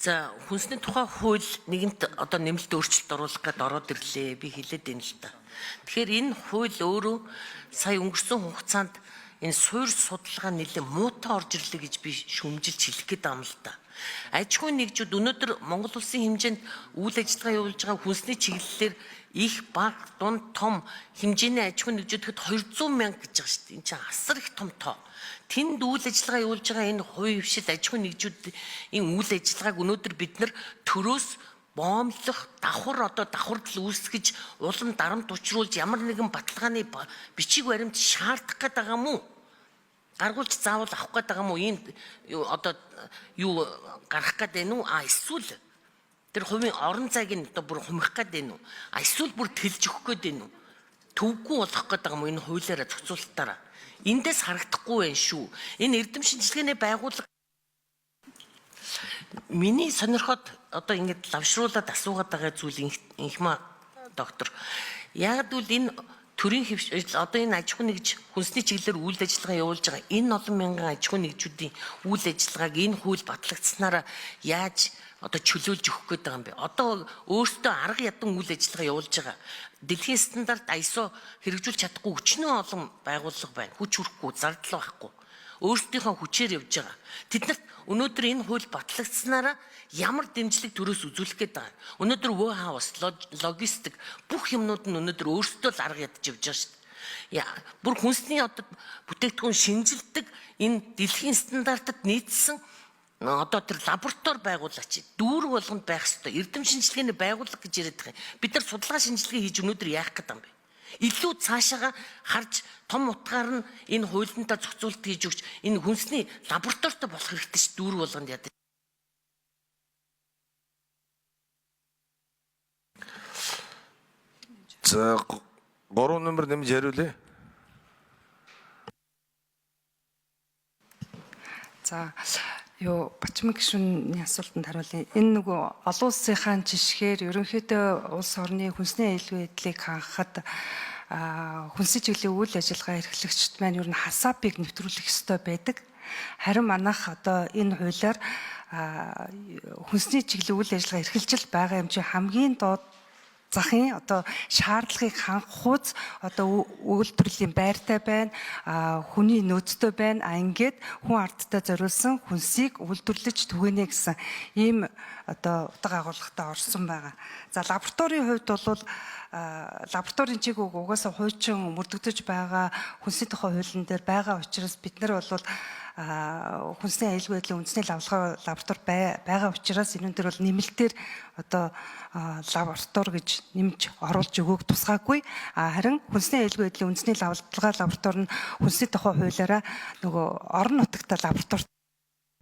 За хүнсний тухай хууль нэгэнт одоо нэмэлт өөрчлөлт оруулах гээд ороод ирлээ. Би хэлээд байна л да. Тэгэхээр энэ хууль өөрөө сая өнгөрсөн хугацаанд энэ суурь судалгаа нэлээд муутай орж ирлээ гэж би шүмжилж хэлэх гээд байна л да. Аж ахуйн нэгжүүд өнөөдөр Монгол улсын хэмжээнд үйл ажиллагаа явуулж байгаа хүнсний чиглэлээр их баг дунд том хэмжээний аж ахуйн нэгжүүдэд 200 мянга гэж байгаа шүү дээ. Энэ чинь асар их том тоо. Тэнд үйл ажиллагаа явуулж байгаа энэ хувийн хвшил аж ахуйн нэгжүүдийн үйл ажиллагааг өнөөдөр бид нар төрөөс боомлох давхар давхардл үүсгэж улам дарамт учруулж ямар нэгэн баталгааны бичиг баримт шаардах гээд байгаа мó? Гаргуулж заавал авах гээд байгаа мó? Ийм юу гарах гээд байна уу? Эсвэл тэр хувийн орон зайг нь бүр хумих гээд байна уу? Эсвэл бүр тэлж өгөх гээд байна уу? Төвгүй болох гээд байгаа мó энэ хуулиараа зохицуулалтаараа? Эндээс харагдахгүй байх шүү. Энэ эрдэм шинжилгээний байгууллага миний сонирхоод ингэж лавшруулаад асуугаад байгаа зүйл инхмаа доктор. Яг л энэ төрийн хвшил энэ аж ахуйн нэгж хүнсний чиглэлээр үйл ажиллагаа явуулж байгаа энэ олон мянган аж ахуйн нэгжүүдийн үйл ажиллагааг энэ хууль батлагдсанараа яаж чөлөөлж өгөх гээд байгаа юм бэ? Өөртөө арга ядан үйл ажиллагаа явуулж байгаа. Дэлхийн стандарт ISO хэрэгжүүлж чадахгүй өчнөө олон байгууллага байна. Хүч хүрэхгүй, зардал байхгүй. Өөрсдийнхөө хүчээр явж байгаа. Тэднэрт өнөөдөр энэ хууль батлагдсанараа ямар дэмжлэг төрөөс үзүүлэх гээд байгаа. Өнөөдөр warehouse, логистик бүх юмнууд нь өнөөдөр өөрсдөө л арга ядж явж байгаа шүү дээ. Бүр хүнсний бүтээгдэхүүн шинжилдэг энэ дэлхийн стандартад нийцсэн тэр лаборатори байгуулаач. Дүүрэг болгонд байх ёстой. Эрдэм шинжилгээний байгууллага гэж яриад байгаа юм. Бид нар судалгаа шинжилгээ хийж өнөөдөр яах гээд юм бэ? Илүү цаашаага харж том утгаар нь энэ хуулиндаа зохицуулалт хийж өгч энэ хүнсний лабораторитой болох хэрэгтэй ш дүүрэг болгонд яа. За 3 номер нэмж хариулъя. За Бачман гишүүний асуултанд хариулъя. Энэ олон улсынхаа жишгээр ерөнхийдөө улс орны хүнсний аюулгүй байдлыг хангахад хүнсний чиглэлийн үйл ажиллагаа эрхлэгчид маань ер нь хасаапыг нэвтрүүлэх ёстой байдаг. Харин манайх энэ хуулиар хүнсний чиглэлийн үйл ажиллагаа эрхэлж байгаа юм чи хамгийн доод захын шаардлагыг хангахуйц үйлдвэрлэлийн байртай байна, хүний нөөцтэй байна. Ингээд хүн ардтай зориулсан хүнсийг үйлдвэрлэж түгэнэ гэсэн ийм утга агуулгатай орсон байгаа. За лабораторийн хувьд бол лабораторийн чиг угаасаа хуучин мөрдөгдөж байгаа хүнсний тухай хуулийн дээр байгаа учраас бид нар бол хүнсний аюулгүй байдлын үндэсний лаборатори байгаа учраас энэ дээр бол нэмэлтээр лаборатори гэж нэмж оруулж өгөөг тусгаагүй. Харин хүнсний аюулгүй байдлын үндэсний лаборатори нь хүнсний тухай хуулиараа орон нутагта лаборатори